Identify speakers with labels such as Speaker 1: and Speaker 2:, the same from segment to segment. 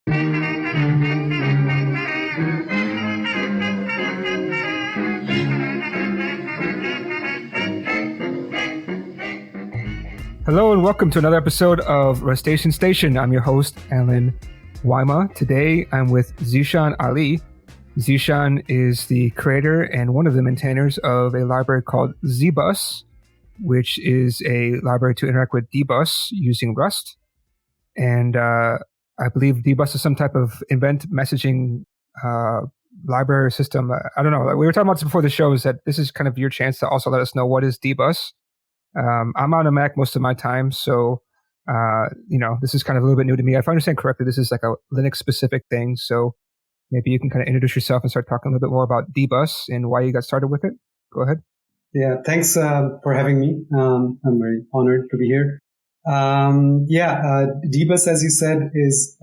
Speaker 1: Hello and welcome to another episode of Rustacean Station. I'm your host, Alan Waima. Today I'm with Zeeshan Ali. Zeeshan is the creator and one of the maintainers of a library called zbus, which is a library to interact with dbus using Rust. And I believe dbus is some type of event messaging library system. I don't know. We were talking about this before the show, is that this is kind of your chance to also let us know what is dbus. I'm on a Mac most of my time, so this is kind of a little bit new to me. If I understand correctly, this is like a Linux-specific thing, so maybe you can kind of introduce yourself and start talking a little bit more about dbus and why you got started with it. Go ahead.
Speaker 2: Yeah, thanks for having me. I'm very honored to be here. dbus, as you said, is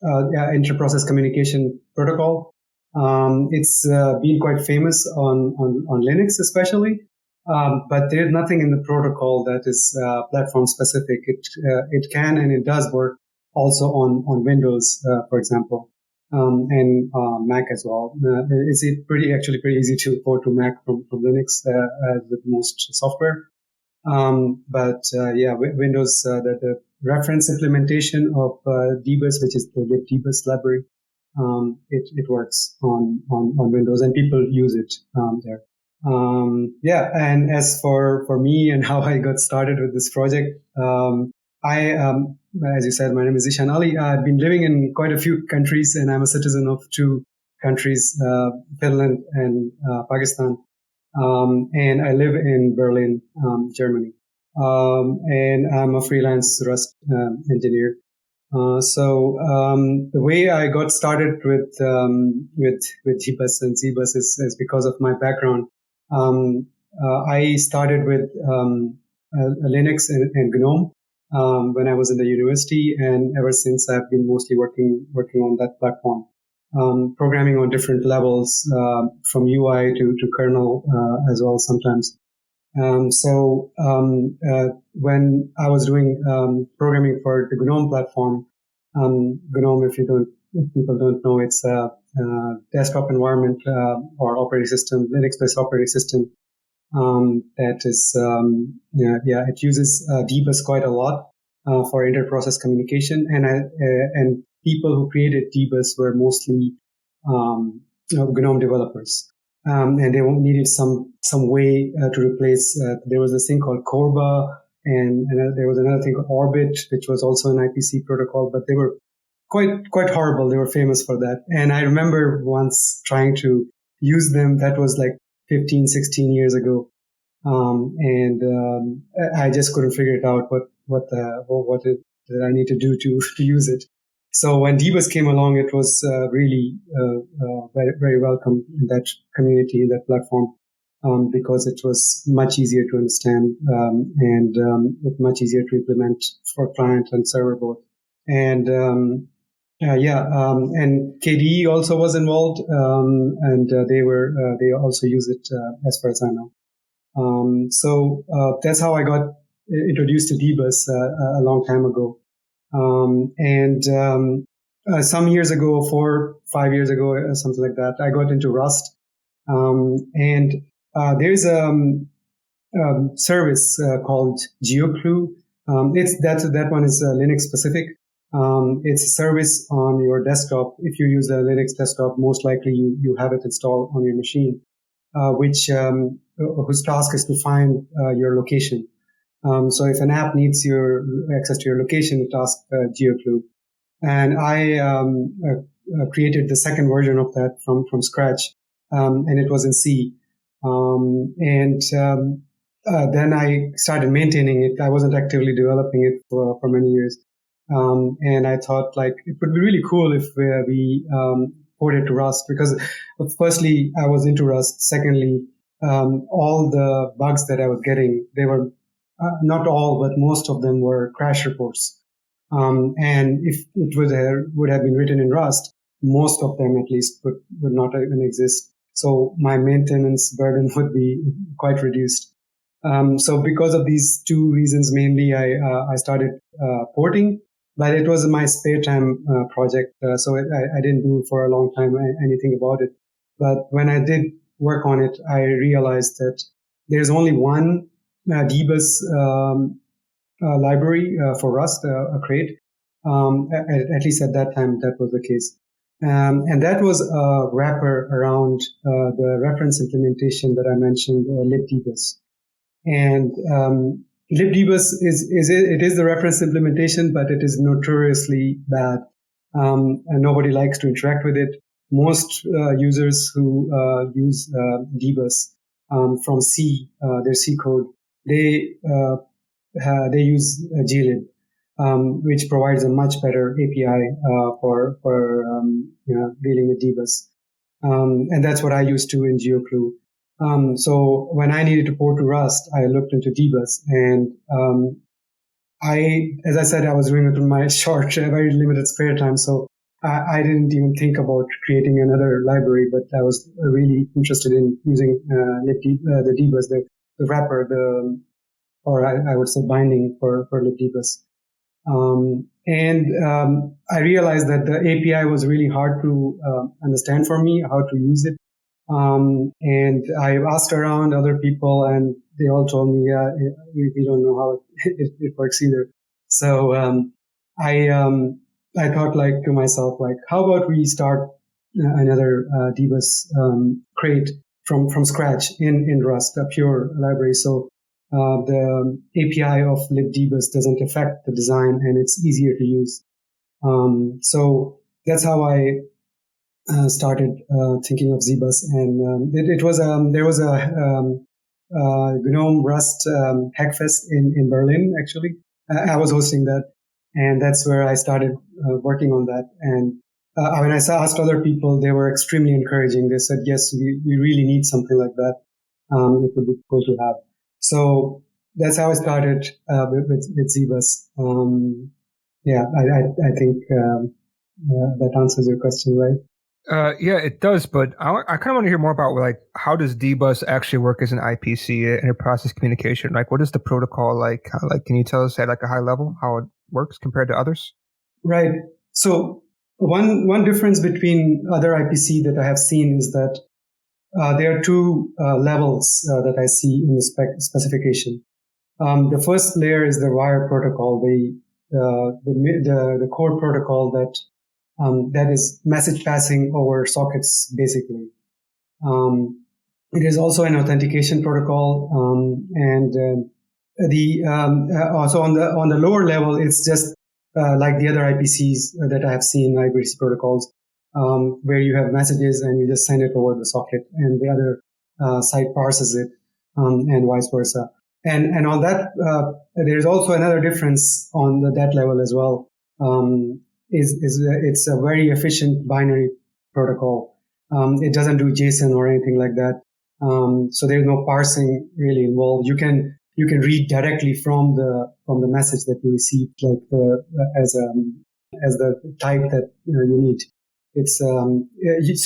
Speaker 2: inter-process communication protocol. It's been quite famous on Linux, especially. But there's nothing in the protocol that is platform specific. It can and it does work also on Windows, for example, and Mac as well. It's pretty easy to port to Mac from Linux as with most software. Windows, the reference implementation of dbus, which is the libdbus library, it works on Windows and people use it there. And as for me and how I got started with this project, as you said, my name is Zeeshan Ali. I've been living in quite a few countries, and I'm a citizen of two countries, Finland and Pakistan. And I live in Berlin, Germany. And I'm a freelance Rust engineer. The way I got started with dbus and zbus is because of my background. I started with Linux and GNOME when I was in the university, and ever since I've been mostly working on that platform, programming on different levels, from UI to kernel as well sometimes. When I was doing programming for the GNOME platform, GNOME, if people don't know, it's a desktop environment or operating system, Linux-based operating system that is, it uses dbus quite a lot for inter-process communication, and people who created dbus were mostly GNOME developers. And they needed some way to replace. There was this thing called Corba, and there was another thing called Orbit, which was also an IPC protocol, but they were quite horrible. They were famous for that. And I remember once trying to use them. That was like 15, 16 years ago, I just couldn't figure it out. What did I need to do to use it? So when dbus came along, it was really very, very welcome in that community, in that platform, because it was much easier to understand and much easier to implement for client and server both. And and KDE also was involved, and they also use it as far as I know. That's how I got introduced to dbus a long time ago. Some years ago, 4-5 years ago, something like that, I got into Rust. There's a service called GeoClue. That one is Linux specific. It's a service on your desktop. If you use a Linux desktop, most likely you have it installed on your machine, whose task is to find your location. So if an app needs your access to your location, it asks GeoClue. And I created the second version of that from scratch, and it was in C. Then I started maintaining it. I wasn't actively developing it for many years. And I thought like it would be really cool if we ported to Rust, because firstly, I was into Rust. Secondly, all the bugs that I was getting, they were not all, but most of them were crash reports. And if it would have been written in Rust, most of them at least would not even exist. So my maintenance burden would be quite reduced. So because of these two reasons, mainly I started porting. but it was my spare time project, so I didn't do for a long time anything about it. But when I did work on it, I realized that there's only one dbus library for Rust, a crate. At least at that time, that was the case. And that was a wrapper around the reference implementation that I mentioned, libdbus. And libdbus is the reference implementation, but it is notoriously bad. And nobody likes to interact with it. Most users who use dbus from C, their C code, they use glib, which provides a much better API for dealing with dbus. And that's what I used to in GeoClue. So when I needed to port to Rust, I looked into dbus, and as I said, I was doing it in my short, very limited spare time. So I didn't even think about creating another library, but I was really interested in using the dbus, the wrapper, or I would say binding for libdbus. I realized that the API was really hard to understand for me, how to use it. And I asked around other people, and they all told me, yeah, we don't know how it works either. So I thought like to myself, like, how about we start another dbus crate from scratch in Rust, a pure library. So the API of libdbus doesn't affect the design, and it's easier to use. So that's how I started thinking of zbus, and there was a GNOME Rust Hackfest in Berlin. Actually, I was hosting that, and that's where I started working on that. And when I asked other people, they were extremely encouraging. They said, "Yes, we really need something like that. It would be cool to have." So that's how I started with zbus. I think that answers your question, right?
Speaker 1: Yeah, it does, but I kind of want to hear more about like how does dbus actually work as an IPC, inter-process communication? Like, what is the protocol like? Can you tell us at like a high level how it works compared to others?
Speaker 2: Right. So one difference between other IPC that I have seen is that there are two levels that I see in the specification. The first layer is the wire protocol, the core protocol that is message passing over sockets, basically. It is also an authentication protocol, also on the lower level, it's just like the other IPCs that I have seen, IPC protocols, where you have messages and you just send it over the socket, and the other side parses it, and vice versa. And on that, there's also another difference on that level as well. It's a very efficient binary protocol. It doesn't do JSON or anything like that. So there's no parsing really involved. You can read directly from the message that you received, like as the type that you need. It's so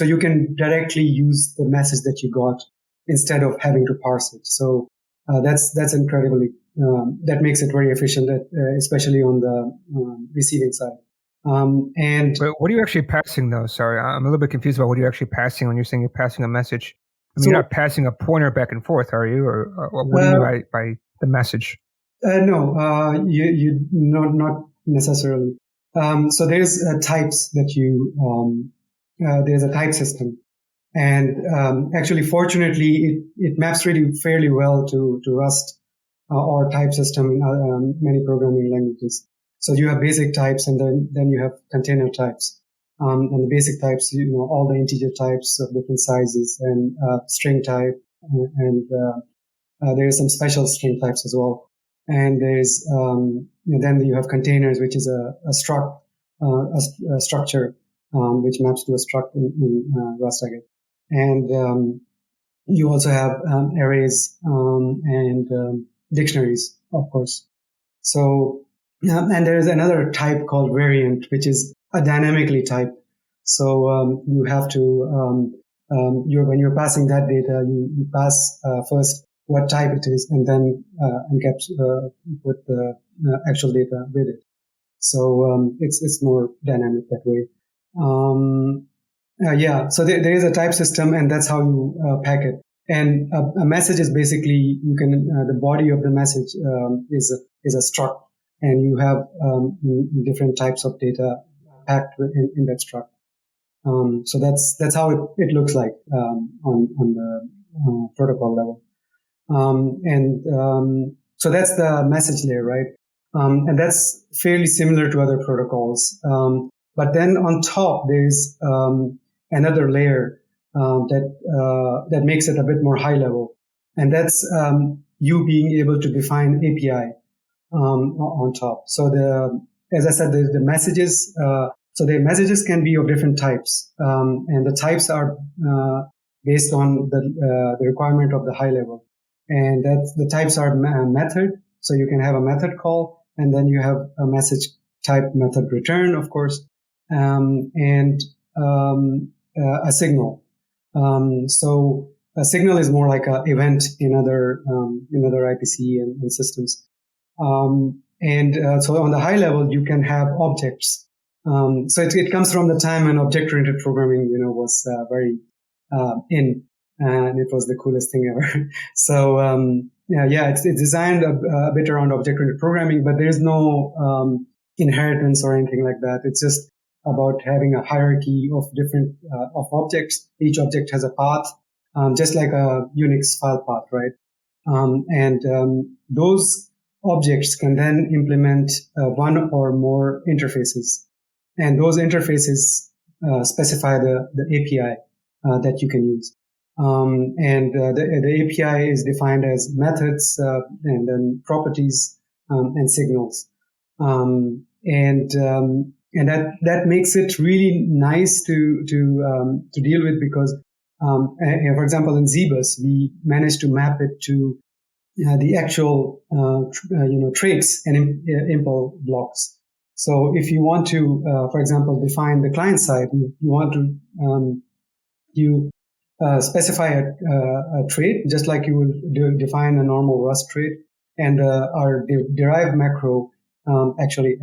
Speaker 2: you can directly use the message that you got instead of having to parse it. So that's incredibly that makes it very efficient, especially on the receiving side.
Speaker 1: But what are you actually passing though? Sorry, I'm a little bit confused about what you're actually passing when you're saying you're passing a message. I mean, you're not passing a pointer back and forth, are you? Or what do you mean by the message?
Speaker 2: No, you not necessarily. So there's types that there's a type system, and actually, fortunately, it maps really fairly well to Rust or type system in many programming languages. So you have basic types, and then you have container types. And the basic types, all the integer types of different sizes, and string type, and there is some special string types as well. And there's then you have containers, which is a structure which maps to a struct in Rust, I guess. And you also have arrays and dictionaries, of course. So and there is another type called variant, which is a dynamically typed. So you have to when you're passing that data, you pass first what type it is, and then put the actual data with it. So it's more dynamic that way. So there is a type system, and that's how you pack it. And a message is basically you can the body of the message is a struct, and you have different types of data packed in that struct. So that's how it looks like on the protocol level. So that's the message layer, right? And that's fairly similar to other protocols. But then on top, there's another layer that makes it a bit more high level. And that's you being able to define API on top. So as I said, the messages, so the messages can be of different types. And the types are based on the requirement of the high level. And the types are method. So you can have a method call, and then you have a message type method return, of course, and a signal. So a signal is more like an event in other IPC and systems. So on the high level, you can have objects. So it comes from the time when object-oriented programming, was very in, and it was the coolest thing ever. So it's designed a bit around object-oriented programming, but there's no inheritance or anything like that. It's just about having a hierarchy of different of objects. Each object has a path, just like a Unix file path, right? Those objects can then implement one or more interfaces, and those interfaces specify the API that you can use. The API is defined as methods and then properties and signals, and that makes it really nice to deal with, because for example, in zbus we managed to map it to the actual traits and impl blocks. So if you want to, for example, define the client side, you want to specify a trait just like you would define a normal Rust trait, and our derived macro, attribute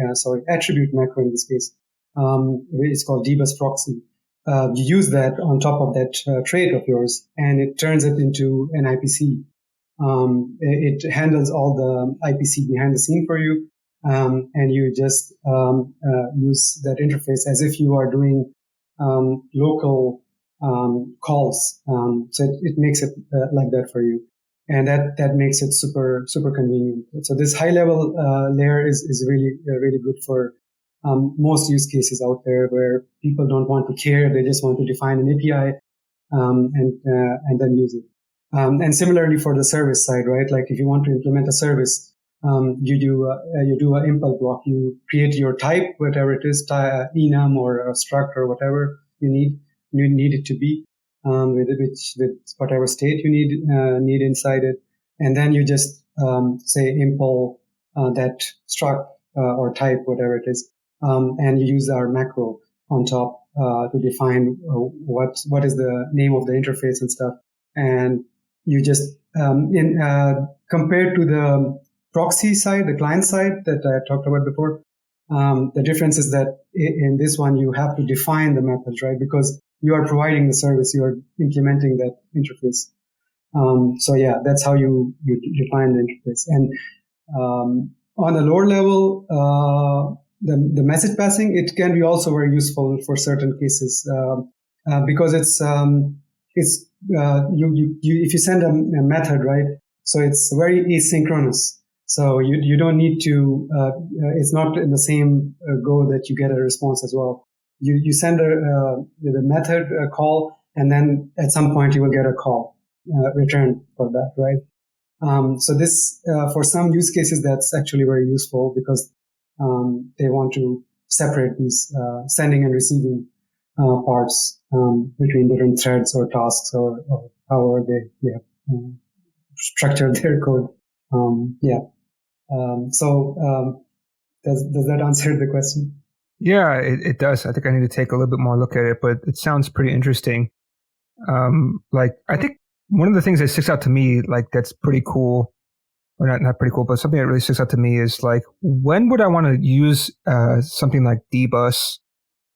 Speaker 2: macro in this case, it's called dbus proxy. You use that on top of that trait of yours, and it turns it into an IPC. It handles all the IPC behind the scene for you, and you just use that interface as if you are doing local calls. So it makes it like that for you, and that makes it super convenient. So this high level layer is really good for most use cases out there where people don't want to care; they just want to define an API and then use it. And similarly for the service side, right? Like if you want to implement a service, you do a impl block. You create your type, whatever it is, enum or a struct or whatever you need it to be, with whatever state you need inside it, and then you just say impl that struct or type, whatever it is, and you use our macro on top to define what is the name of the interface and stuff. And you just compared to the proxy side, the client side that I talked about before, the difference is that in this one you have to define the methods, right? Because you are providing the service, you are implementing that interface. That's how you define the interface. And on a lower level, the message passing, it can be also very useful for certain cases because it's if you send a method, right? So it's very asynchronous. So you don't need to. It's not in the same go that you get a response as well. You send the method call, and then at some point you will get a call return for that, right? So this for some use cases that's actually very useful because they want to separate these sending and receiving parts between different threads or tasks or however they have structured their code. Does that answer the question?
Speaker 1: Yeah, it does. I think I need to take a little bit more look at it, but it sounds pretty interesting. I think one of the things that sticks out to me, like that's pretty cool, or not pretty cool, but something that really sticks out to me is like, when would I want to use something like dbus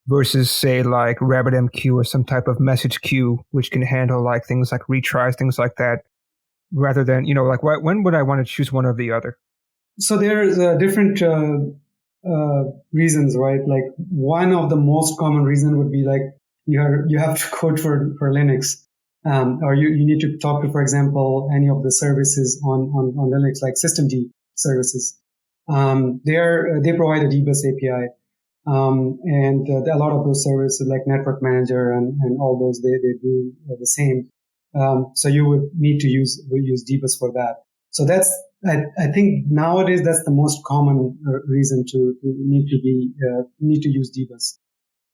Speaker 1: versus say like RabbitMQ or some type of message queue, which can handle like things like retries, things like that, rather than, like when would I want to choose one or the other?
Speaker 2: So there's different reasons, right? Like one of the most common reason would be like you have to code for Linux, or you need to talk to, for example, any of the services on Linux, like systemd services. They provide a dbus API, and a lot of those services like Network Manager and all those they do the same. So you would need to use dbus for that. So I think nowadays that's the most common reason to need to use dbus.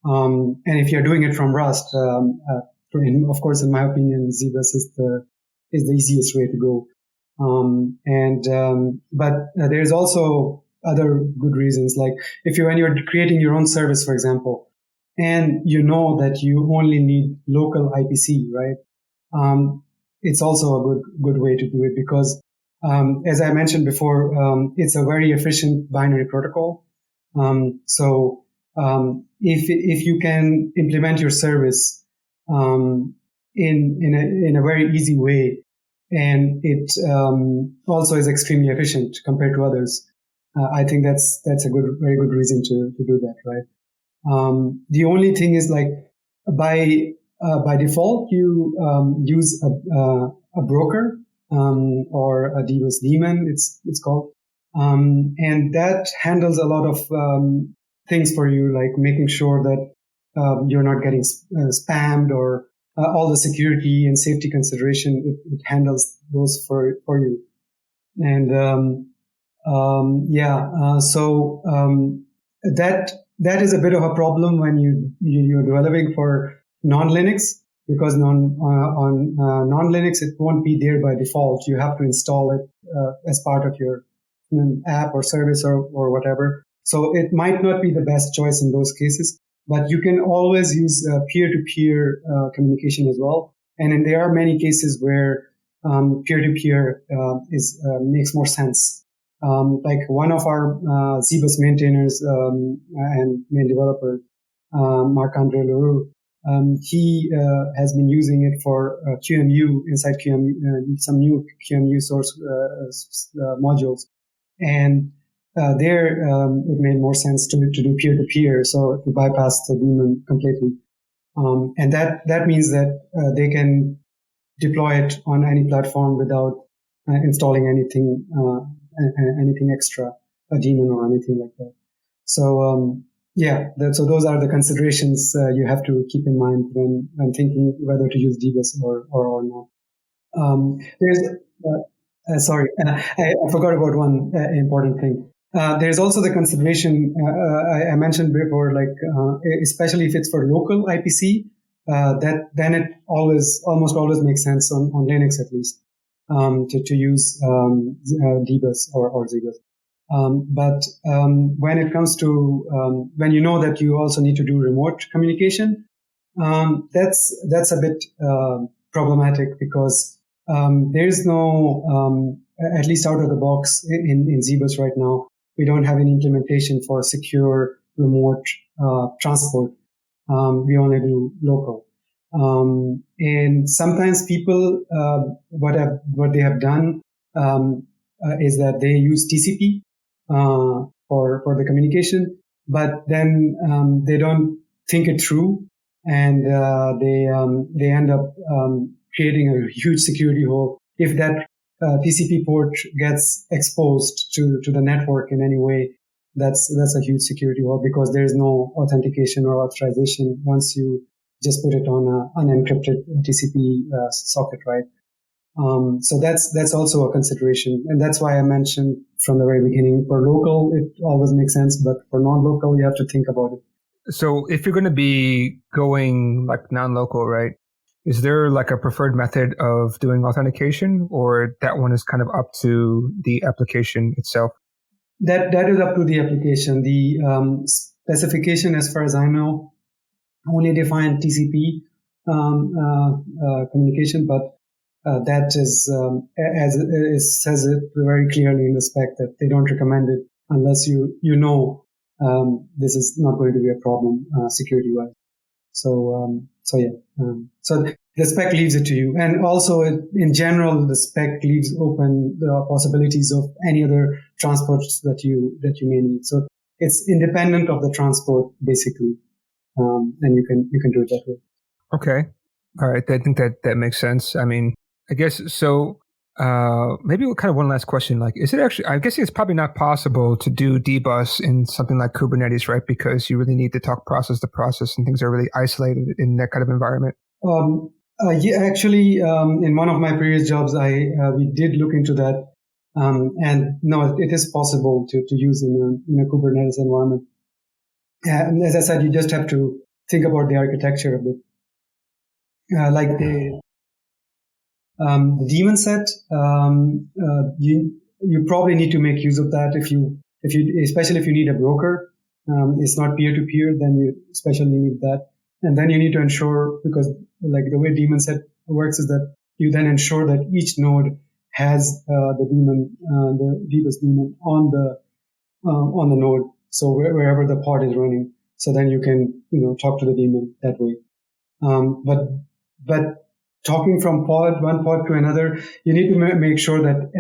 Speaker 2: And if you're doing it from Rust, of course, in my opinion, zbus is the easiest way to go. But there's also other good reasons, like when you're creating your own service, for example, and you know that you only need local IPC, right? It's also a good way to do it because, as I mentioned before, it's a very efficient binary protocol. So if you can implement your service in a very easy way, and it also is extremely efficient compared to others, I think that's a very good reason to do that, right? The only thing is, like, by default you use a broker or a dbus daemon, it's called, and that handles a lot of things for you, like making sure that you're not getting spammed, or all the security and safety consideration. It handles those for you. And so that is a bit of a problem when you're developing for non-Linux, because on non-Linux it won't be there by default. You have to install it as part of your app or service or whatever. So it might not be the best choice in those cases, but you can always use peer-to-peer communication as well. And there are many cases where peer-to-peer makes more sense. Like one of our zbus maintainers and main developer, Marc-Andre Leroux, he has been using it for QEMU, inside QEMU, some new QEMU source modules. And there it made more sense to do peer-to-peer, so to bypass the daemon completely. And that means that they can deploy it on any platform without installing anything extra, a daemon or anything like that. So so those are the considerations you have to keep in mind when thinking whether to use dbus or not. Sorry, I forgot about one important thing. There's also the consideration I mentioned before, like especially if it's for local IPC, then it almost always makes sense on Linux, at least, to use dbus or zbus. But when it comes to when you know that you also need to do remote communication, that's a bit problematic, because there is no, at least out of the box in zbus right now, we don't have any implementation for secure remote transport. We only do local. And sometimes people, what they have done is that they use TCP for the communication, but then they don't think it through, and they end up creating a huge security hole. If that TCP port gets exposed to the network in any way, that's a huge security hole, because there's no authentication or authorization once you just put it on an unencrypted TCP socket, right? So that's also a consideration, and that's why I mentioned from the very beginning, for local it always makes sense, but for non-local you have to think about it.
Speaker 1: So if you're going to be going like non-local, right, is there like a preferred method of doing authentication, or that one is kind of up to the application itself?
Speaker 2: That is up to the application. The specification, as far as I know, only define TCP communication, but that is, as it says it very clearly in the spec, that they don't recommend it unless you know this is not going to be a problem security-wise. So so the spec leaves it to you, and also in general the spec leaves open the possibilities of any other transports that you may need. So it's independent of the transport basically, and you can do it that way.
Speaker 1: Okay, all right. I think that makes sense. I mean, I guess so. Maybe kind of one last question. Like, is it actually, I guess it's probably not possible to do dbus in something like Kubernetes, right? Because you really need to talk process to process and things are really isolated in that kind of environment.
Speaker 2: Yeah, actually, in one of my previous jobs, we did look into that. And no, it is possible to use in a Kubernetes environment. And as I said, you just have to think about the architecture a bit. Like the daemon set, you probably need to make use of that if you especially if you need a broker. It's not peer-to-peer, then you especially need that. And then you need to ensure, because like the way daemon set works is that you then ensure that each node has the daemon, the dbus daemon on the node. So wherever the pod is running, so then you can talk to the daemon that way. But talking from one pod to another, you need to make sure that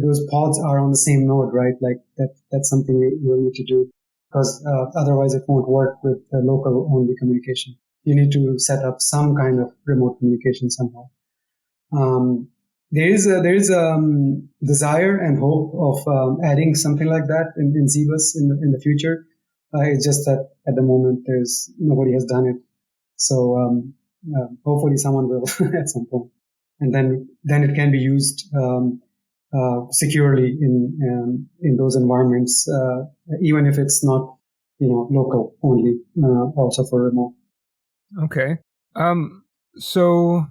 Speaker 2: those pods are on the same node, right? Like that's something you will need to do, because otherwise it won't work with the local only communication. You need to set up some kind of remote communication somehow. There is desire and hope of adding something like that in zbus in the future. It's just that at the moment nobody has done it. So hopefully someone will at some point, and then it can be used securely in those environments, even if it's not local only, also for remote.
Speaker 1: Okay. So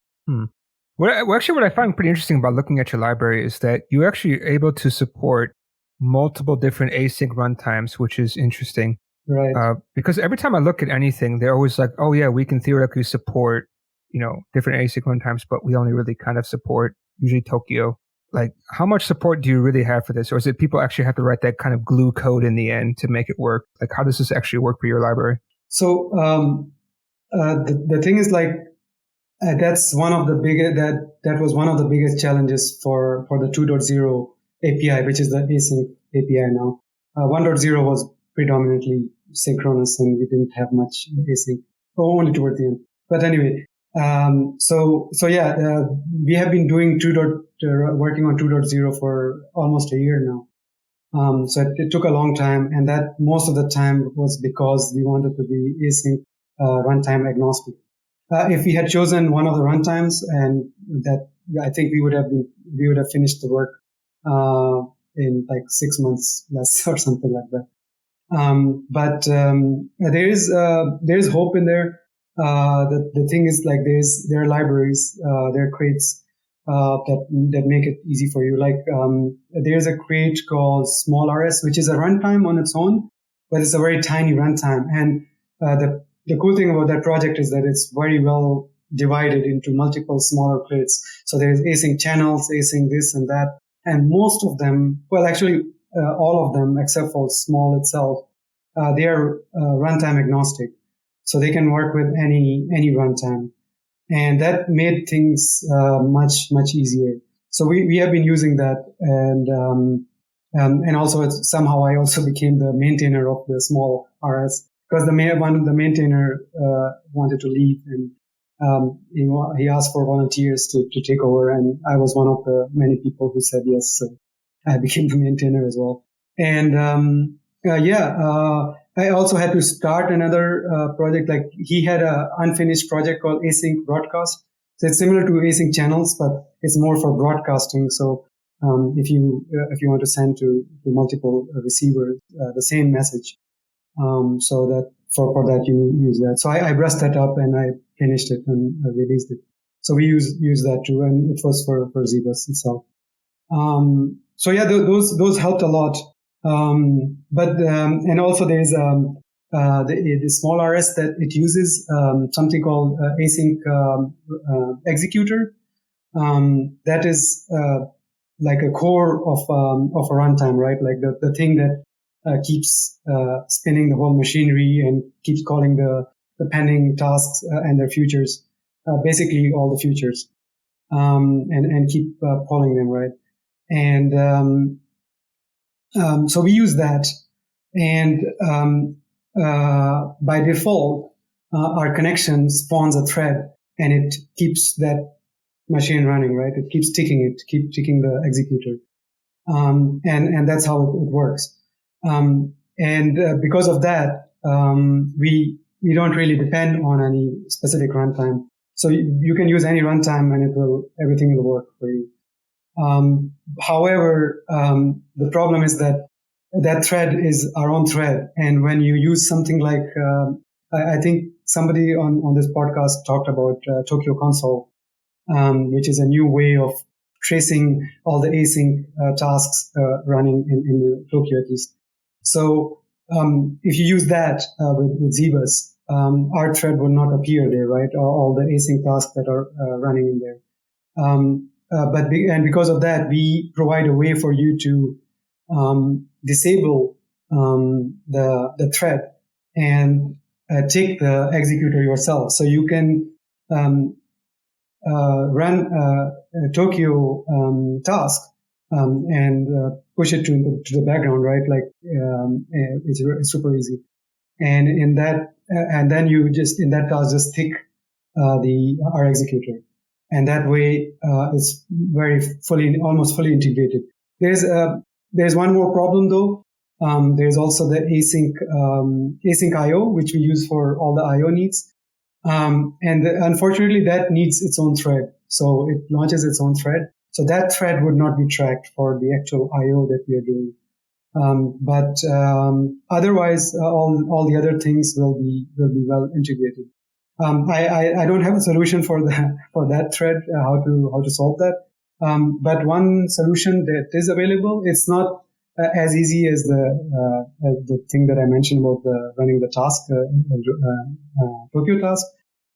Speaker 1: what I find pretty interesting about looking at your library is that you actually are able to support multiple different async runtimes, which is interesting.
Speaker 2: Right.
Speaker 1: Because every time I look at anything, they're always like, oh yeah, we can theoretically support, different async runtimes, but we only really kind of support usually Tokio. Like, how much support do you really have for this? Or is it people actually have to write that kind of glue code in the end to make it work? Like, how does this actually work for your library?
Speaker 2: So the thing is, like, that's one of the biggest, that was one of the biggest challenges for the 2.0 API, which is the async API now. 1.0 was predominantly synchronous, and we didn't have much async, only toward the end. But anyway, so yeah, we have been doing working on 2.0 for almost a year now. So it took a long time, and that most of the time was because we wanted to be async runtime agnostic. If we had chosen one of the runtimes, and that I think we would have finished the work in like 6 months less or something like that. But there is hope in there. The thing is, like, there are libraries, there are crates that make it easy for you. Like there's a crate called smallRS, which is a runtime on its own, but it's a very tiny runtime. And the cool thing about that project is that it's very well divided into multiple smaller crates. So there's async channels, async this and that, and most of them, well, actually all of them except for small itself, they are runtime agnostic. So they can work with any runtime, and that made things much easier. So we have been using that, and also somehow I also became the maintainer of the small RS, because the maintainer wanted to leave, and he asked for volunteers to take over, and I was one of the many people who said yes. So I became the maintainer as well. And I also had to start another project. Like, he had an unfinished project called Async Broadcast. So it's similar to async channels, but it's more for broadcasting. So if you want to send to multiple receivers the same message, so that for that you use that. So I brushed that up and I finished it and released it. So we use that too, and it was for zbus itself. So yeah, those helped a lot. But and also there's the small RS that it uses something called async executor, that is like a core of a runtime, right? Like the thing that keeps spinning the whole machinery and keeps calling the pending tasks and their futures, basically all the futures, and keep calling them, right? And so we use that, and by default, our connection spawns a thread, and it keeps that machine running, right? It keeps ticking the executor, and that's how it works. And because of that, we don't really depend on any specific runtime. So you can use any runtime, and everything will work for you. However, the problem is that thread is our own thread, and when you use something like I think somebody on this podcast talked about Tokio console, which is a new way of tracing all the async tasks running in Tokio at least. So if you use that with zbus, our thread will not appear there, right? All the async tasks that are running in there. And because of that, we provide a way for you to disable the thread and take the executor yourself. So you can run a Tokio task and push it to the background, right? Like it's super easy. And in that, and then you just in that task just tick our executor, and that way it's almost fully integrated. There's one more problem though. There's also the async IO, which we use for all the IO needs. And unfortunately, that needs its own thread. So it launches its own thread. So that thread would not be tracked for the actual IO that we are doing. But otherwise, all the other things will be well integrated. I don't have a solution for that thread, how to solve that. But one solution that is available, it's not as easy as the thing that I mentioned about running the task, Tokio task.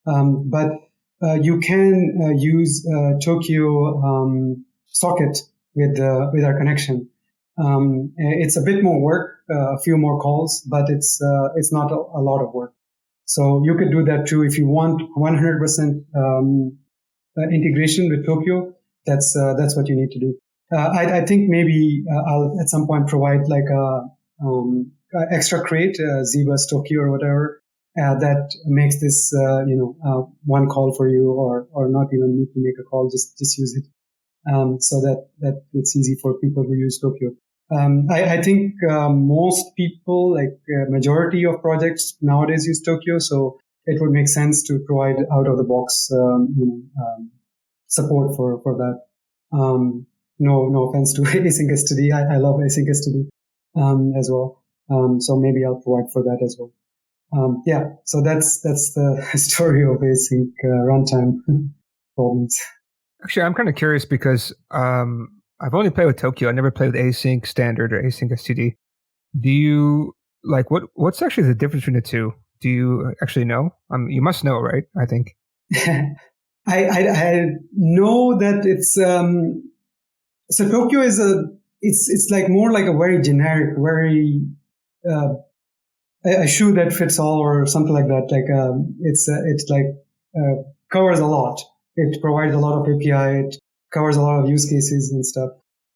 Speaker 2: But you can use Tokio socket with our connection. It's a bit more work, a few more calls, but it's not a lot of work. So you could do that too if you want 100% integration with Tokio. That's what you need to do. I think maybe I'll at some point provide like a extra crate, zbus Tokio or whatever, that makes this one call for you, or not even need to make a call, just use it, so that it's easy for people who use Tokio. I think most people, like majority of projects nowadays, use Tokio, so it would make sense to provide out of the box support for that. No offense to async-std. I love async-std as well. So maybe I'll provide for that as well. So that's the story of async runtime problems.
Speaker 1: Actually, I'm kind of curious because I've only played with Tokio. I never played with async standard or async-std. Do you what's actually the difference between the two? Do you actually know? You must know, right? I think.
Speaker 2: I know that it's so Tokio is it's like more like a very generic, very a shoe that fits all or something like that. Like it's like covers a lot. It provides a lot of API. It covers a lot of use cases and stuff.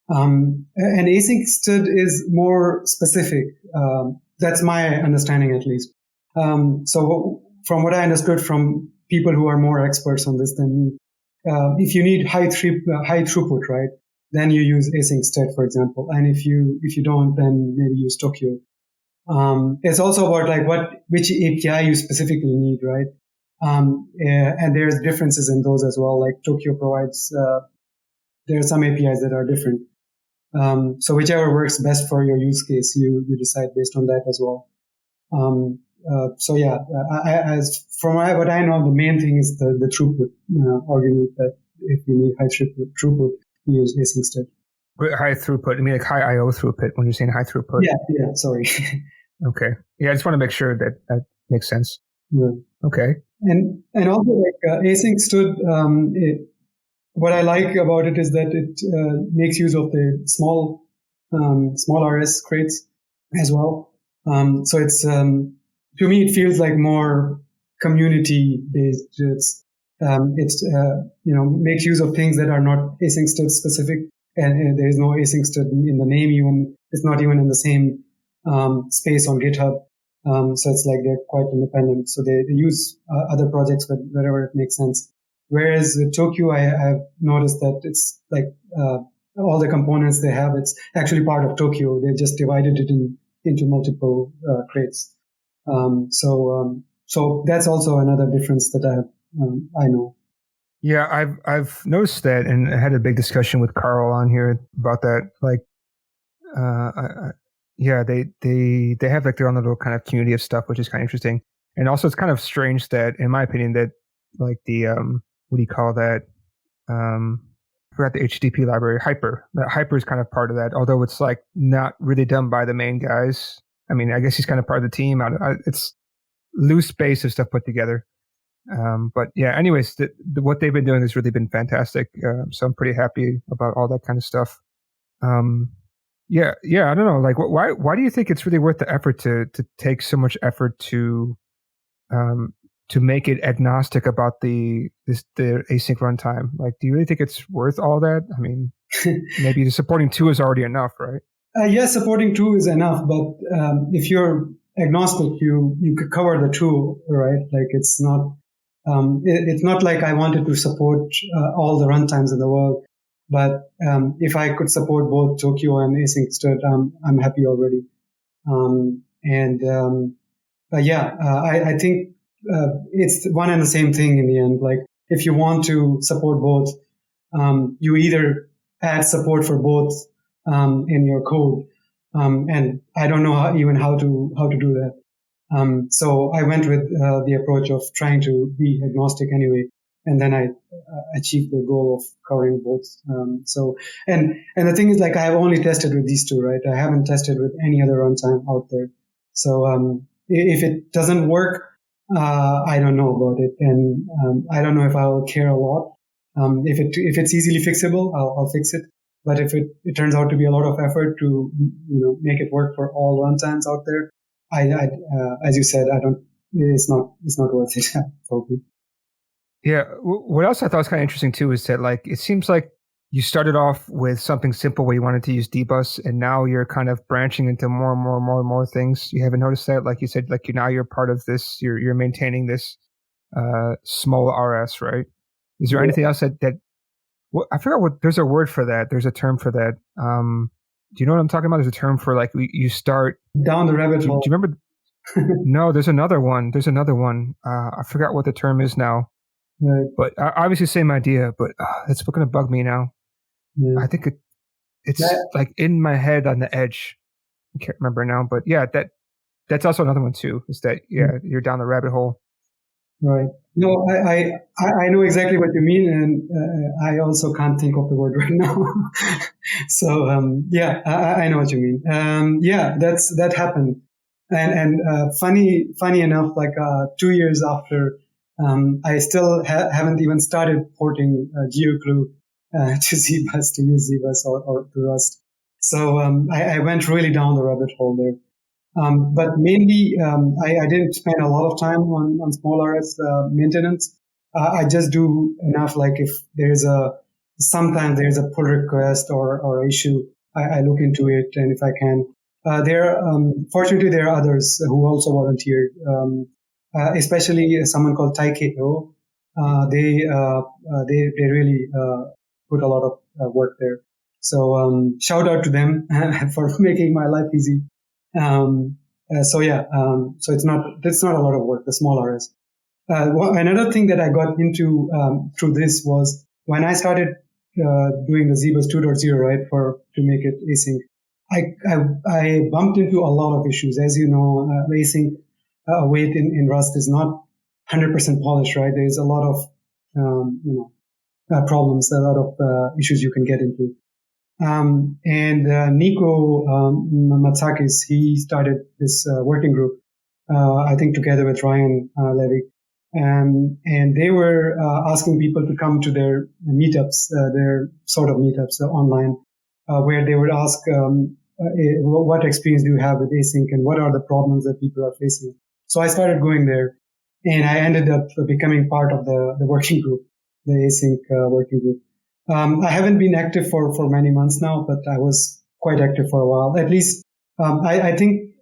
Speaker 2: And async-std is more specific. That's my understanding, at least. So from what I understood from people who are more experts on this than me, if you need high throughput, right, then you use async-std, for example. And if you don't, then maybe use Tokio. It's also about like which API you specifically need, right? And there's differences in those as well. Like Tokio provides, there are some APIs that are different. So whichever works best for your use case, you decide based on that as well. So yeah, as from what I know, the main thing is the throughput argument, that if you need high throughput, you use async-std.
Speaker 1: High throughput? I mean like high IO throughput when you're saying high throughput?
Speaker 2: Yeah, sorry.
Speaker 1: Okay. Yeah, I just want to make sure that makes sense.
Speaker 2: Yeah.
Speaker 1: Okay.
Speaker 2: And also like async-std, what I like about it is that it makes use of the small RS crates as well. So it's to me it feels like more community based. It's makes use of things that are not async-std specific, and there is no async-std in the name. Even it's not even in the same space on GitHub. So it's like they're quite independent. So they use other projects wherever it makes sense. Whereas with Tokio, I've noticed that it's like all the components they have, it's actually part of Tokio. They just divided it into multiple crates. So that's also another difference that I know.
Speaker 1: Yeah, I've noticed that, and I had a big discussion with Carl on here about that. Like, yeah, they have like their own little kind of community of stuff, which is kind of interesting. And also, it's kind of strange that, in my opinion, that like the what do you call that? I forgot the HTTP library, Hyper. That Hyper is kind of part of that, although it's like not really done by the main guys. I mean, I guess he's kind of part of the team. It's loose base of stuff put together. But yeah, anyways, what they've been doing has really been fantastic. So I'm pretty happy about all that kind of stuff. Yeah, I don't know. Like, why do you think it's really worth the effort to take so much effort to make it agnostic about the async runtime? Like, do you really think it's worth all that? I mean, maybe the supporting 2 is already enough, right?
Speaker 2: Yes, supporting 2 is enough, but if you're agnostic, you could cover the 2, right? Like it's not like I wanted to support all the runtimes in the world, but if I could support both Tokio and async-std, I'm happy already. I think it's one and the same thing in the end. Like if you want to support both, you either add support for both in your code, and I don't know how to do that. So I went with the approach of trying to be agnostic anyway, and then I achieved the goal of covering both. And the thing is, like, I have only tested with these 2, right? I haven't tested with any other runtime out there. So if it doesn't work, I don't know about it, and I don't know if I'll care a lot. If it's easily fixable, I'll fix it. But if it turns out to be a lot of effort to make it work for all runtimes out there, as you said, it's not worth it probably.
Speaker 1: Yeah. What else I thought was kind of interesting too is that, like, it seems like you started off with something simple where you wanted to use zbus, and now you're kind of branching into more and more things. You haven't noticed that? Like you said, like you're part of this. You're maintaining this small RS, right? Is there anything else that I forgot what? There's a word for that. There's a term for that. Do you know what I'm talking about? There's a term for, like, you start
Speaker 2: down the rabbit hole.
Speaker 1: Do you remember? No, there's another one. I forgot what the term is now.
Speaker 2: Right.
Speaker 1: But obviously same idea, but it's going to bug me now. Yeah. I think it's like in my head on the edge. I can't remember now, but yeah, that's also another one too, is that, you're down the rabbit hole.
Speaker 2: Right. No, I know exactly what you mean, and I also can't think of the word right now. So I know what you mean. That happened, and funny enough, like 2 years after, I still haven't even started porting GeoClue to zbus, to use zbus or to Rust. So I went really down the rabbit hole there. But mainly, I didn't spend a lot of time on small RS maintenance. I just do enough, like if sometimes there's a pull request or issue, I look into it, and if I can. Fortunately, there are others who also volunteered, especially someone called Tokio. They really put a lot of work there. So shout out to them for making my life easy. So it's not a lot of work, the small RS. Another thing that I got into through this was when I started doing the zbus 2.0, right, to make it async. I bumped into a lot of issues. As you know, async await in Rust is not 100% polished, right? There's a lot of problems, a lot of issues you can get into. Nico Matsakis, he started this working group, I think together with Ryan Levy. and they were asking people to come to their meetups, their sort of meetups online, where they would ask, what experience do you have with async and what are the problems that people are facing? So I started going there, and I ended up becoming part of the working group, the async working group. I haven't been active for many months now, but I was quite active for a while. At least I think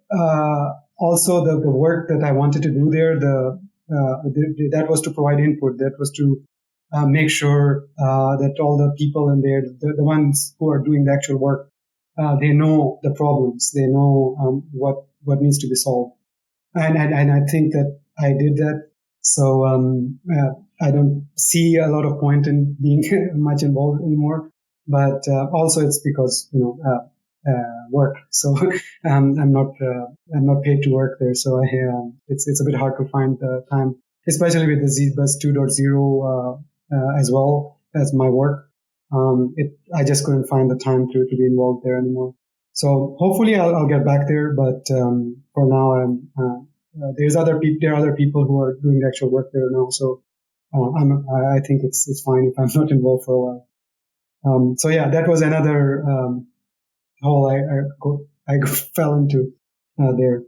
Speaker 2: also the work that I wanted to do there, that was to provide input. That was to make sure that all the people in there, the ones who are doing the actual work, they know the problems, they know what needs to be solved, and I think that I did that. So I don't see a lot of point in being much involved anymore. But also it's because work. So I'm not paid to work there. So it's a bit hard to find the time, especially with the zbus 2.0 as well as my work. I just couldn't find the time to be involved there anymore. So hopefully I'll get back there. But for now, there are other people who are doing the actual work there now. So I think it's fine if I'm not involved for a while. So yeah, that was another hole I fell into there.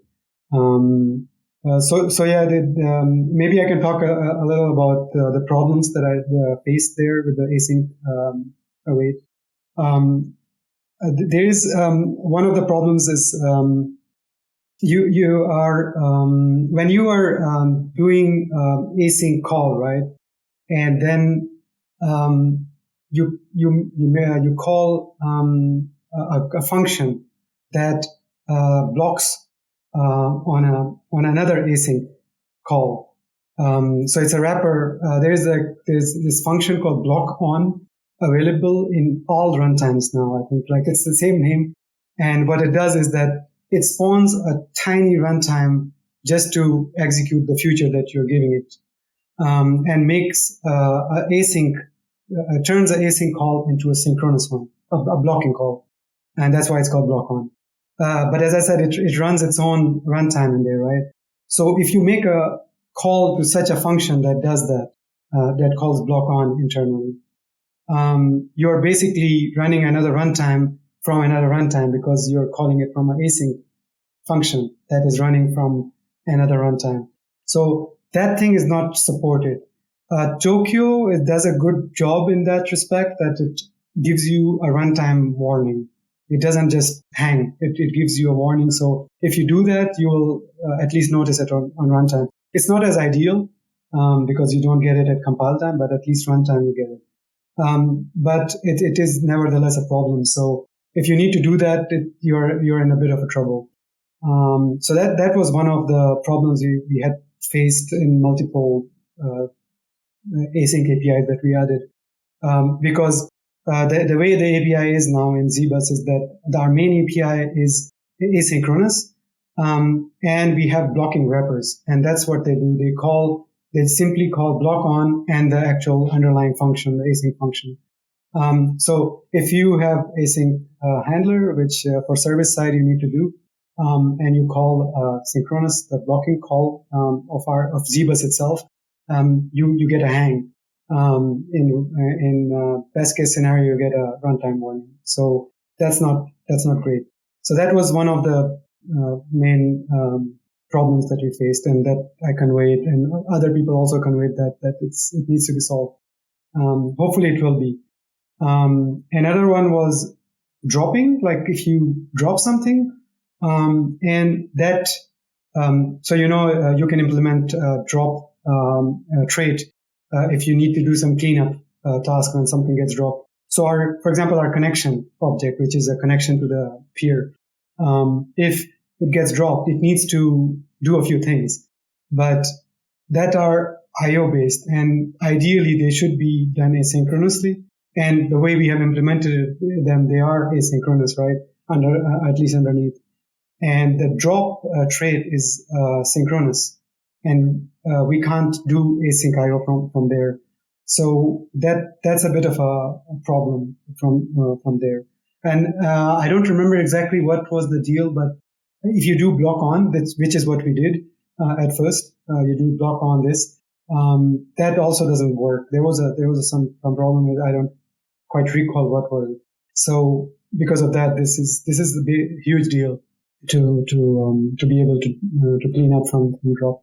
Speaker 2: So yeah, maybe I can talk a little about the problems that I faced there with the async await. There is one of the problems is you are when you are doing async call, right, and then you call a function that blocks on another async call. So it's a wrapper. There's this function called block on available in all runtimes now. I think it's the same name, and what it does is that it spawns a tiny runtime just to execute the future that you're giving it, and makes turns an async call into a synchronous one, a blocking call. And that's why it's called block on. But as I said, it runs its own runtime in there, right? So if you make a call to such a function that does that, that calls block on internally, you're basically running another runtime from another runtime because you're calling it from an async function that is running from another runtime. So that thing is not supported. Tokio, it does a good job in that respect, that it gives you a runtime warning. It doesn't just hang. It gives you a warning. So if you do that, you will at least notice it on runtime. It's not as ideal because you don't get it at compile time, but at least runtime you get it. But it is nevertheless a problem. So if you need to do that, you're in a bit of a trouble. So that was one of the problems we had faced in multiple async APIs that we added, because the way the API is now in zbus is that our main API is asynchronous, and we have blocking wrappers, and that's what they do. They simply call block on and the actual underlying function, the async function. So if you have async handler, which for service side you need to do, and you call synchronous, the blocking call of zbus itself, you get a hang. In best case scenario, you get a runtime warning. So that's not great. So that was one of the main problems that we faced, and that I conveyed, and other people also conveyed that it needs to be solved. Hopefully it will be. Another one was dropping, like if you drop something, and that, so you can implement drop trait if you need to do some cleanup task when something gets dropped. So for example, our connection object, which is a connection to the peer, if it gets dropped, it needs to do a few things, but that are IO based, and ideally they should be done asynchronously. And the way we have implemented them, they are asynchronous, right? At least underneath. And the drop trait is synchronous, and we can't do async IO from there. So that's a bit of a problem from there. And I don't remember exactly what was the deal, but if you do block on, which is what we did at first, you do block on this, that also doesn't work. There was some problem with, I don't quite recall what was it. So because of that, this is a huge deal to be able to clean up from drop.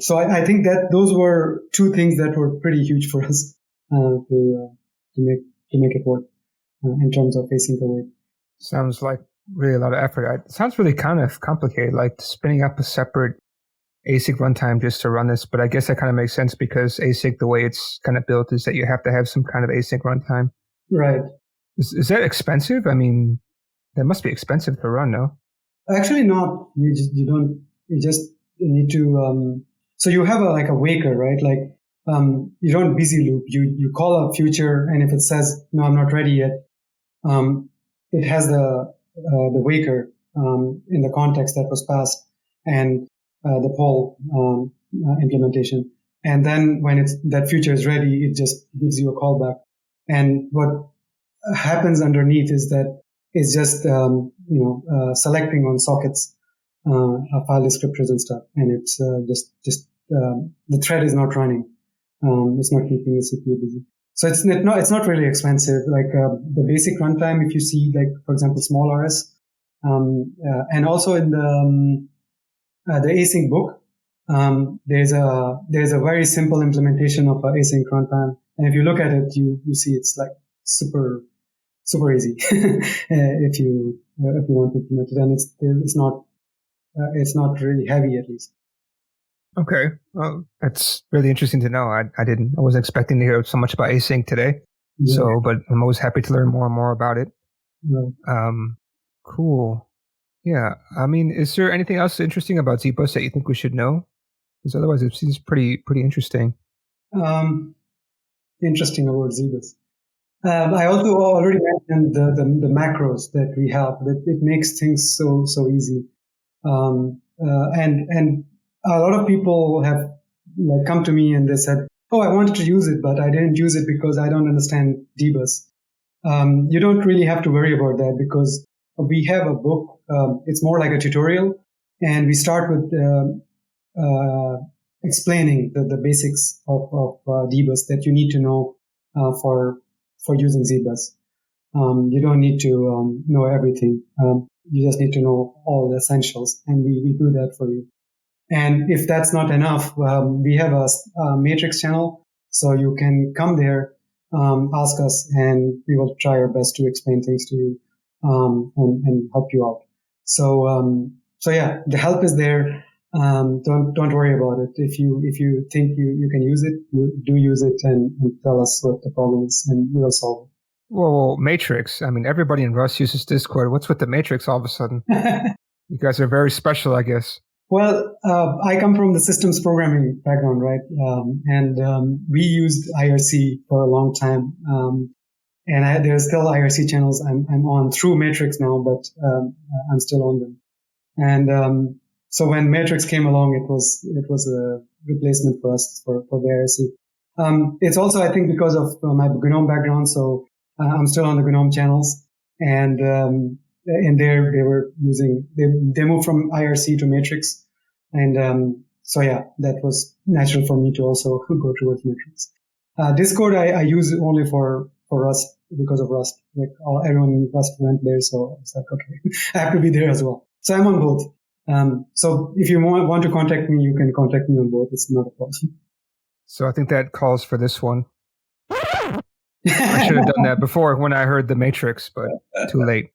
Speaker 2: So I think that those were two things that were pretty huge for us to make it work in terms of async await.
Speaker 1: Sounds like really a lot of effort. It sounds really kind of complicated, like spinning up a separate async runtime just to run this. But I guess that kind of makes sense because async, the way it's kind of built, is that you have to have some kind of async runtime.
Speaker 2: Right.
Speaker 1: Is that expensive? I mean, that must be expensive to run, no?
Speaker 2: Actually, not. You just need to. So you have a waker, right? Like you don't busy loop. You call a future, and if it says no, I'm not ready yet, it has the waker in the context that was passed and the poll implementation. And then when that future is ready, it just gives you a callback. And what happens underneath is that it's just selecting on sockets, file descriptors and stuff, and it's just the thread is not running. It's not keeping the CPU busy. So it's not really expensive. Like the basic runtime, if you see, like for example, small RS, and also in the async book, there's a very simple implementation of async runtime, and if you look at it, you see it's like super easy if you want to implement it, and it's not really heavy, at least.
Speaker 1: Okay, well, that's really interesting to know. I wasn't expecting to hear so much about async today. Yeah. So, but I'm always happy to learn more and more about it. Right. Cool. Yeah. I mean, is there anything else interesting about zbus that you think we should know? Because otherwise, it seems pretty interesting.
Speaker 2: Interesting about zbus. I also already mentioned the macros that we have. That it makes things so easy. And a lot of people have come to me and they said, "Oh, I wanted to use it, but I didn't use it because I don't understand dbus." You don't really have to worry about that because we have a book. It's more like a tutorial, and we start with explaining the basics of dbus that you need to know for using zbus. You don't need to know everything. You just need to know all the essentials, and we do that for you. And if that's not enough, we have a matrix channel, so you can come there, ask us, and we will try our best to explain things to you and help you out. So yeah, the help is there. Don't worry about it. If you think you can use it, you do use it and tell us what the problem is, and we will solve it.
Speaker 1: Well, Matrix. I mean, everybody in Rust uses Discord. What's with the Matrix all of a sudden? You guys are very special, I guess.
Speaker 2: Well, I come from the systems programming background, right? And we used IRC for a long time. And there's still IRC channels I'm on through Matrix now, but I'm still on them. And so when Matrix came along, it was a replacement for us for the IRC. It's also, I think, because of my GNOME background, so I'm still on the GNOME channels, and there they were using they moved from IRC to Matrix, and so yeah, that was natural for me to also go towards Matrix. Discord I use only for Rust because of Rust. Like everyone in Rust went there, so it's like, okay, I have to be there as well. So I'm on both. So if you want to contact me, you can contact me on both. It's not a problem.
Speaker 1: So I think that calls for this one. I should have done that before when I heard the Matrix, but too late.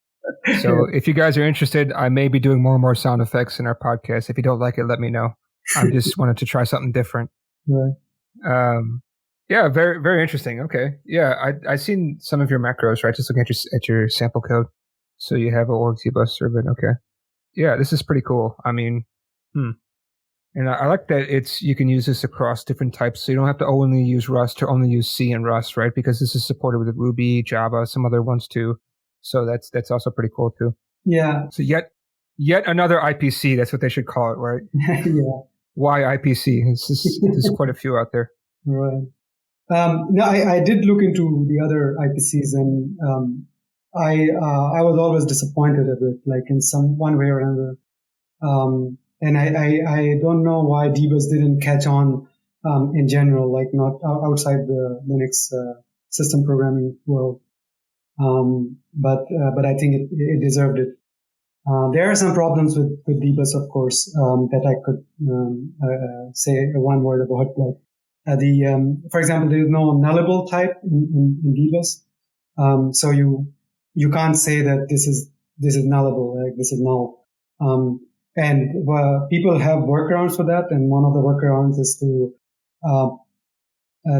Speaker 1: So if you guys are interested, I may be doing more and more sound effects in our podcast. If you don't like it, let me know. I just wanted to try something different.
Speaker 2: Right.
Speaker 1: Yeah, very, very interesting. Okay. Yeah, I've seen some of your macros, right? Just looking at your sample code. So you have a org zbus server. Okay. Yeah, this is pretty cool. I mean, And I like that you can use this across different types. So you don't have to only use Rust or only use C and Rust, right? Because this is supported with Ruby, Java, some other ones too. So that's also pretty cool too.
Speaker 2: Yeah.
Speaker 1: So yet another IPC. That's what they should call it, right?
Speaker 2: Yeah.
Speaker 1: Why IPC? There's quite a few out there.
Speaker 2: Right. No, I did look into the other IPCs, and I was always disappointed a bit, like in one way or another. And I don't know why dbus didn't catch on in general, like not outside the Linux system programming world. But I think it deserved it. There are some problems with zbus, of course, that I could say one word about. For example, there is no nullable type in zbus, so you can't say that this is nullable, like this is null. And people have workarounds for that, and one of the workarounds is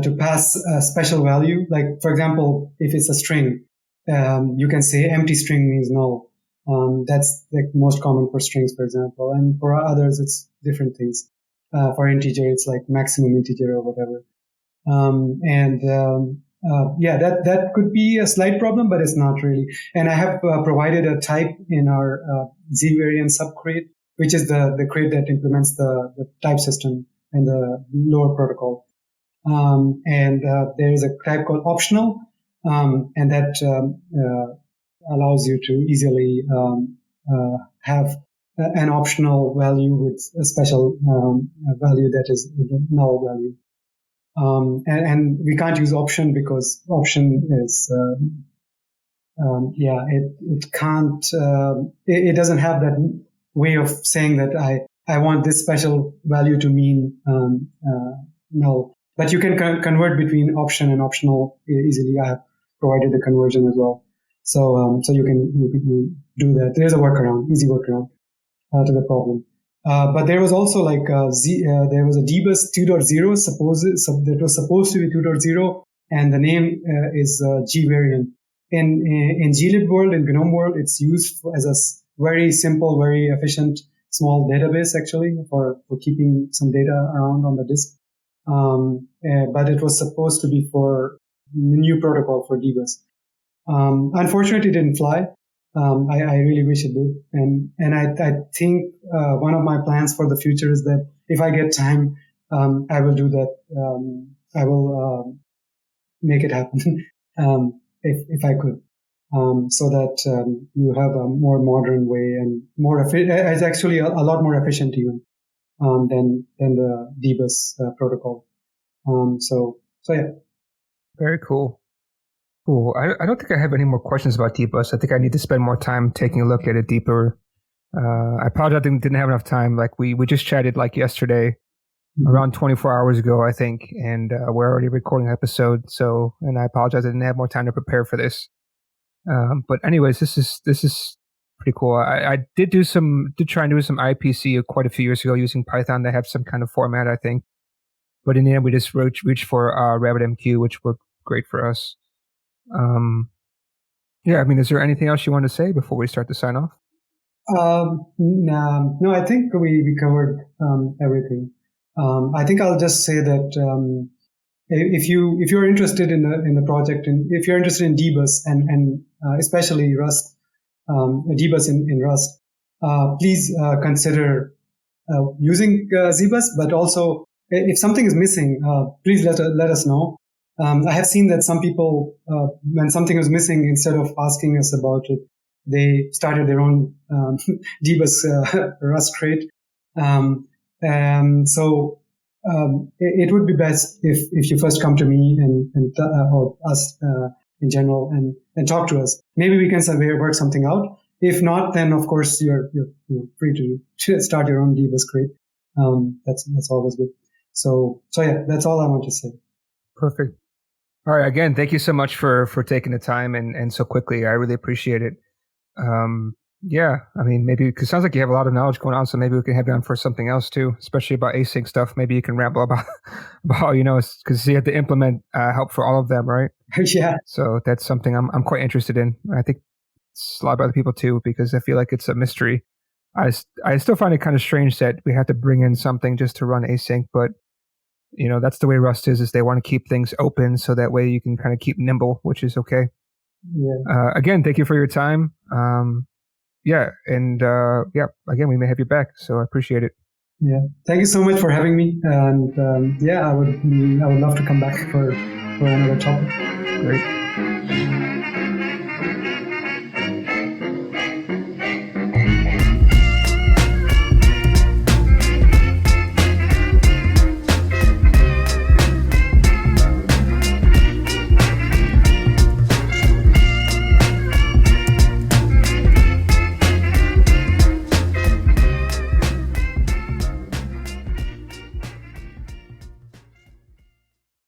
Speaker 2: to pass a special value. Like, for example, if it's a string, you can say empty string means null. That's like most common for strings, for example, and for others it's different things. For integer, it's like maximum integer or whatever. That could be a slight problem, but it's not really. And I have provided a type in our zvariant subcrate, which is the crate that implements the type system and the lower protocol. There is a type called optional, and that allows you to easily have an optional value with a special value that is the null value. And we can't use option because option is it can't it doesn't have that way of saying that I want this special value to mean null. But you can convert between option and optional easily. I have provided the conversion as well. So you can do that. There's a workaround, easy workaround to the problem. But there was also like there was a dbus 2.0 that was supposed to be 2.0, and the name is gvariant. In glib world, in GNOME world, it's used as a very simple, very efficient small database actually for keeping some data around on the disk. But it was supposed to be for new protocol for dbus. Unfortunately, it didn't fly. I really wish it did. And I think one of my plans for the future is that if I get time, I will do that. I will make it happen if I could, so that you have a more modern way and more it's actually a lot more efficient even than the dbus protocol. So yeah.
Speaker 1: Very cool. Cool. I don't think I have any more questions about dbus. I think I need to spend more time taking a look at it deeper. I apologize I didn't have enough time. Like we just chatted like yesterday, around 24 hours ago, I think, and we're already recording an episode. So, and I apologize I didn't have more time to prepare for this. But anyways, this is pretty cool. I did try and do some IPC quite a few years ago using Python. They have some kind of format, I think. But in the end, we just reached for RabbitMQ, which worked great for us. Yeah, I mean, is there anything else you want to say before we start to sign off?
Speaker 2: No, I think we covered everything. I think I'll just say that if you're interested in the project, and if you're interested in dbus and especially Rust, dbus in Rust, please consider using zbus. But also, if something is missing, please let us know. I have seen that some people, when something was missing, instead of asking us about it, they started their own dbus Rust crate. So it would be best if you first come to me and or us in general and talk to us. Maybe we can work something out. If not, then of course you're free to start your own dbus crate. That's always good. So yeah, that's all I want to say.
Speaker 1: Perfect. All right. Again, thank you so much for taking the time and so quickly. I really appreciate it. Yeah, I mean, maybe because it sounds like you have a lot of knowledge going on, so maybe we can have you on for something else too, especially about async stuff. Maybe you can ramble about because you have to implement help for all of them, right?
Speaker 2: Yeah.
Speaker 1: So that's something I'm quite interested in. I think a lot of other people too, because I feel like it's a mystery. I still find it kind of strange that we have to bring in something just to run async, but that's the way Rust is they want to keep things open so that way you can kind of keep nimble, which is okay.
Speaker 2: Yeah.
Speaker 1: Again, thank you for your time. Again, we may have you back, so I appreciate it.
Speaker 2: Yeah, thank you so much for having me, and I would love to come back for another topic.
Speaker 1: Great.